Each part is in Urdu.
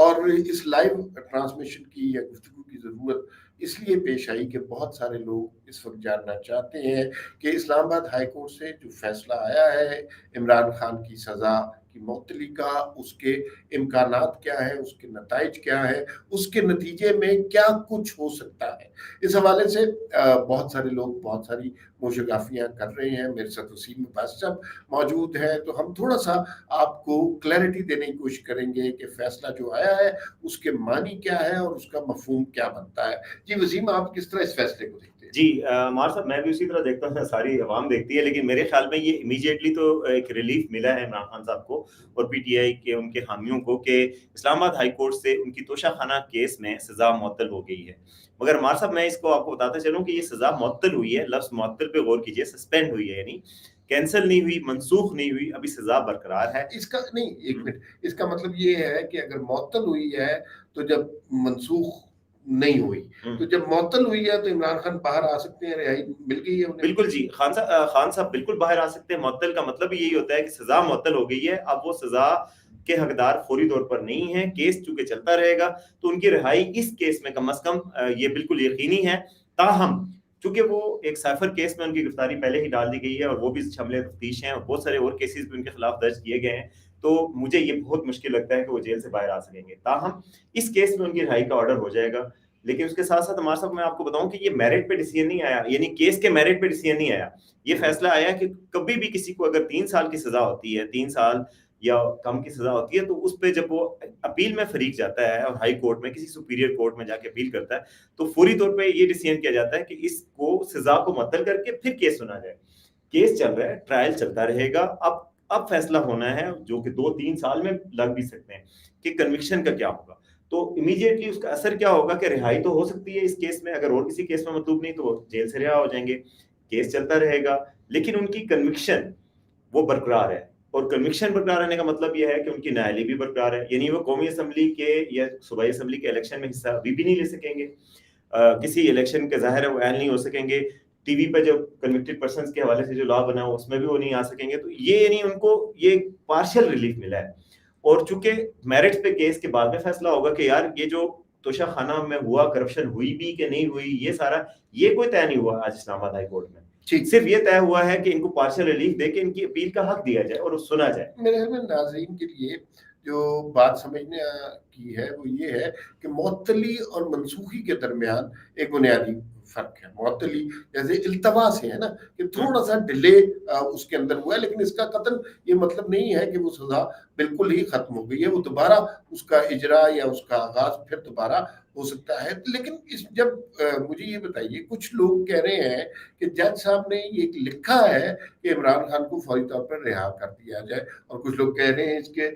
اور اس لائیو ٹرانسمیشن کی یا گفتگو کی ضرورت اس لیے پیش آئی کہ بہت سارے لوگ اس وقت جاننا چاہتے ہیں کہ اسلام آباد ہائی کورٹ سے جو فیصلہ آیا ہے عمران خان کی سزا کی معطلی کا، اس کے امکانات کیا ہیں، اس کے نتائج کیا ہیں، اس کے نتیجے میں کیا کچھ ہو سکتا ہے، اس حوالے سے بہت سارے لوگ بہت ساری موشگافیاں کر رہے ہیں. میرے ساتھ وسیم عباس صاحب موجود ہیں، تو ہم تھوڑا سا آپ کو کلیئرٹی دینے کی کوشش کریں گے کہ فیصلہ جو آیا ہے اس کے معنی کیا ہے اور اس کا مفہوم کیا بنتا ہے. جی وسیم، آپ کس طرح اس فیصلے کو دیکھتے ہیں؟ جی مار صاحب، میں بھی اسی طرح دیکھتا ہوں، ساری عوام دیکھتی ہے، لیکن میرے خیال میں یہ امیجیٹلی تو ایک ریلیف ملا ہے عمران خان صاحب کو اور پی ٹی آئی کے ان کے حامیوں کو کہ اسلام آباد ہائی کورٹ سے ان کی توشہ خانہ کیس میں سزا معطل ہو گئی ہے. مگر مار صاحب میں اس کو آپ کو بتاتا چلوں کہ یہ سزا معطل ہوئی ہے، لفظ معطل پہ غور کیجئے، سسپینڈ ہوئی ہے، یعنی کینسل نہیں ہوئی، منسوخ نہیں ہوئی، ابھی سزا برقرار ہے. اس کا نہیں، ایک منٹ، اس کا مطلب یہ ہے کہ اگر معطل ہوئی ہے تو جب منسوخ نہیں ہوئی، تو جب معطل ہوئی ہے تو عمران خان باہر آ سکتے ہیں، رہائی مل گئی ہے انہیں؟ بالکل جی، خان صاحب بالکل باہر آ سکتے ہیں. معطل کا مطلب یہی ہوتا ہے کہ سزا معطل ہو گئی ہے، اب وہ سزا کے حقدار فوری طور پر نہیں ہے، کیس چونکہ چلتا رہے گا تو ان کی رہائی اس کیس میں کم از کم یہ بالکل یقینی ہے. تاہم چونکہ وہ ایک سائفر کیس میں ان کی گرفتاری پہلے ہی ڈال دی گئی ہے اور وہ بھی شامل تفتیش ہیں اور بہت سارے اور کیسز بھی ان کے خلاف درج کیے گئے ہیں، تو مجھے یہ بہت مشکل لگتا ہے کہ وہ جیل سے باہر آ سکیں گے. تاہم اس کیس میں ان کی رہائی کا آرڈر ہو جائے گا. لیکن اس کے ساتھ ساتھ ہمارے صاحب میں آپ کو بتاؤں کہ یہ میرٹ پہ ڈیسیژن نہیں آیا، یعنی کیس کے میرٹ پہ ڈیسیژن نہیں آیا. یہ فیصلہ آیا کہ کبھی بھی کسی کو اگر 3 سال کی سزا ہوتی ہے، 3 سال یا کم کی سزا ہوتی ہے، تو اس پہ جب وہ اپیل میں فریق جاتا ہے اور ہائی کورٹ میں کسی سپیریئر کورٹ میں جا کے اپیل کرتا ہے تو فوری طور پہ یہ ڈیسیژن کیا جاتا ہے کہ اس کو سزا کو معطل کر کے پھر کیس سنا جائے. کیس چل رہا ہے، ٹرائل چلتا رہے گا. اب فیصلہ ہونا ہے جو کہ 2-3 سال میں لگ بھی سکتے ہیں کہ کنوکشن کا کیا ہوگا. تو امیڈیٹلی اس کا اثر کیا ہوگا کہ رہائی تو ہو سکتی ہے اس کیس میں، اگر اور کسی کیس میں مطلوب نہیں تو وہ جیل سے رہا ہو جائیں گے، کیس چلتا رہے گا، لیکن ان کی کنوکشن وہ برقرار ہے. اور کنوکشن برقرار رہنے کا مطلب یہ ہے کہ ان کی نااہلی بھی برقرار ہے، یعنی وہ قومی اسمبلی کے یا صوبائی اسمبلی کے الیکشن میں حصہ ابھی بھی نہیں لے سکیں گے، کسی الیکشن کے ظاہر ہے وہ اہل نہیں ہو سکیں گے، ٹی وی پہ جو کنوکٹڈ پرسنز کے حوالے سے جو لا بنا ہو اس میں بھی وہ نہیں آ سکیں گے. تو یہ یعنی ان کو یہ پارشل ریلیف ملا ہے. اور چونکہ میرٹس پہ کیس کے بعد میں فیصلہ ہوگا کہ یار یہ جو توشہ خانہ میں ہوا کرپشن ہوئی بھی کہ نہیں ہوئی، یہ سارا یہ کوئی طے نہیں ہوا آج اسلام آباد ہائی کورٹ میں. صرف یہ طے ہوا ہے کہ ان کو پارشل ریلیف دے کے ان کی اپیل کا حق دیا جائے اور سنا جائے. میرے خیال میں ناظرین کے لیے جو بات سمجھنے کی ہے وہ یہ ہے کہ معطلی اور منسوخی کے درمیان ایک بنیادی فرق ہے. معطلی جیسے التوا سے ہے نا کہ تھوڑا سا ڈیلے اس کے اندر ہوا ہے، لیکن اس کا قطعاً یہ مطلب نہیں ہے کہ وہ سزا بالکل ہی ختم ہو گئی ہے، وہ دوبارہ اس کا اجرا یا اس کا آغاز پھر دوبارہ ہو سکتا ہے. لیکن جب مجھے یہ بتائیے، کچھ لوگ کہہ رہے ہیں کہ جج صاحب نے یہ لکھا ہے کہ عمران خان کو فوری طور پر رہا کر دیا جائے، اور کچھ لوگ کہہ رہے ہیں اس کے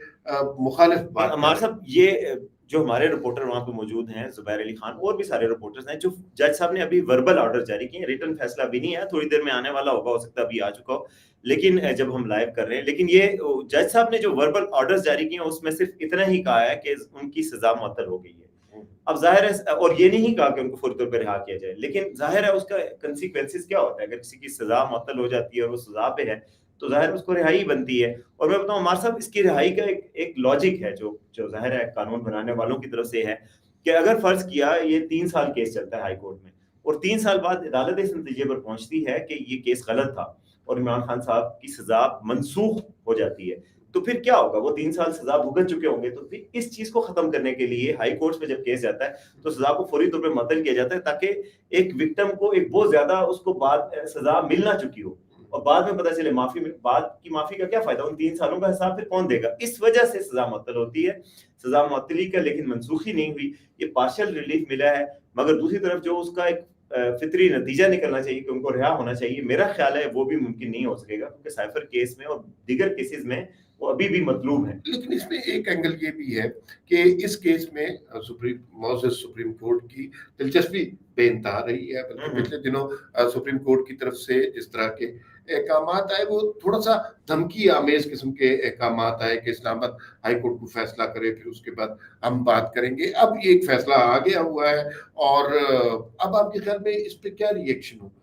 مخالف بات. ہمارے صاحب یہ جو ہمارے رپورٹر وہاں پہ موجود ہیں، زبیر علی خان اور بھی سارے رپورٹرز ہیں، جو جج صاحب نے ابھی وربل آرڈر جاری کیے ہیں، ریٹن فیصلہ ابھی نہیں ہے، تھوڑی دیر میں آنے والا ہوگا، ہو سکتا ہے ابھی آ چکا ہو، لیکن جب ہم لائیو کر رہے ہیں. لیکن یہ جج صاحب نے جو وربل آرڈرز جاری کیے ہیں اس میں صرف اتنا ہی کہا ہے کہ ان کی سزا معطل ہو گئی ہے. اب ظاہر ہے، اور یہ نہیں کہا کہ ان کو فوری طور پہ رہا کیا جائے، لیکن ظاہر ہے اس کا کنسیکوینسز کیا ہوتا ہے. اگر کسی کی سزا معطل ہو جاتی ہے اور وہ سزا پہ ہے تو ظاہر اس کو رہائی بنتی ہے. اور میں بتاؤں ہمارے صاحب اس کی رہائی کا ایک لاجک ہے جو ظاہر ہے قانون بنانے والوں کی طرف سے ہے کہ اگر فرض کیا یہ 3 سال کیس چلتا ہے ہائی کورٹ میں اور 3 سال بعد عدالت اس نتیجے پر پہنچتی ہے کہ یہ کیس غلط تھا اور عمران خان صاحب کی سزا منسوخ ہو جاتی ہے، تو پھر کیا ہوگا؟ وہ 3 سال سزا بھگت چکے ہوں گے. تو پھر اس چیز کو ختم کرنے کے لیے ہائی کورٹس میں جب کیس جاتا ہے تو سزا کو فوری طور پہ معطل کیا جاتا ہے تاکہ ایک وکٹم کو ایک بہت زیادہ اس کو بعد سزا ملنا چکی ہو اور بعد میں پتہ چلے بعد کی معافی کا کیا فائدہ، ان 3 سالوں کا حساب پھر کون دے گا. اس وجہ سے سزا معطل ہوتی ہے. سزا معطلی کا لیکن منسوخی نہیں ہوئی، یہ پارشل ریلیف ملا ہے. مگر دوسری طرف جو اس کا ایک فطری نتیجہ نکلنا چاہیے کہ ان کو رہا ہونا چاہیے، میرا خیال ہے وہ بھی ممکن نہیں ہو سکے گا، کیونکہ سائفر کیس میں اور دیگر کیسز میں وہ ابھی بھی مطلوب ہیں. لیکن اس میں ایک اینگل یہ بھی ہے کہ اس کیس میں معزز سپریم کورٹ کی دلچسپی بے انتہا رہی ہے. بلکہ پچھلے دنوں سپریم کورٹ کی طرف سے جس طرح کے احکامات آئے وہ تھوڑا سا دھمکی آمیز قسم کے احکامات آئے کہ اسلام آباد ہائی کورٹ کو فیصلہ کرے، پھر اس کے بعد ہم بات کریں گے. اب یہ ایک فیصلہ آ گیا ہوا ہے، اور اب آپ کے خیال میں اس پہ کیا ری ایکشن ہوگا؟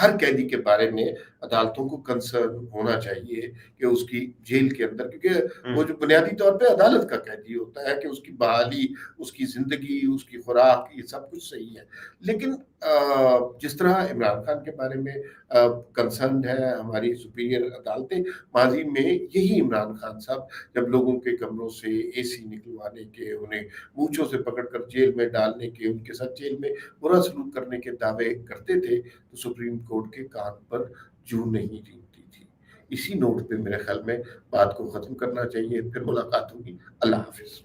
ہر قیدی کے بارے میں عدالتوں کو کنسرن ہونا چاہیے کہ اس کی جیل کے اندر، کیونکہ وہ جو بنیادی طور پہ عدالت کا قیدی ہوتا ہے کہ اس کی بحالی، اس کی زندگی، اس کی خوراک، یہ سب کچھ صحیح ہے. لیکن جس طرح عمران خان کے بارے میں کنسرن ہے ہماری سپیریئر عدالتیں، ماضی میں یہی عمران خان صاحب جب لوگوں کے کمروں سے اے سی نکلوانے کے، انہیں مونچھوں سے پکڑ کر جیل میں ڈالنے کے، ان کے ساتھ جیل میں برا سلوک کرنے کے دعوے کرتے تھے تو سپریم کورٹ کے کان پر جوں نہیں ریگتی تھی. اسی نوٹ پہ میرے خیال میں بات کو ختم کرنا چاہیے. پھر ملاقات ہوگی. اللہ حافظ.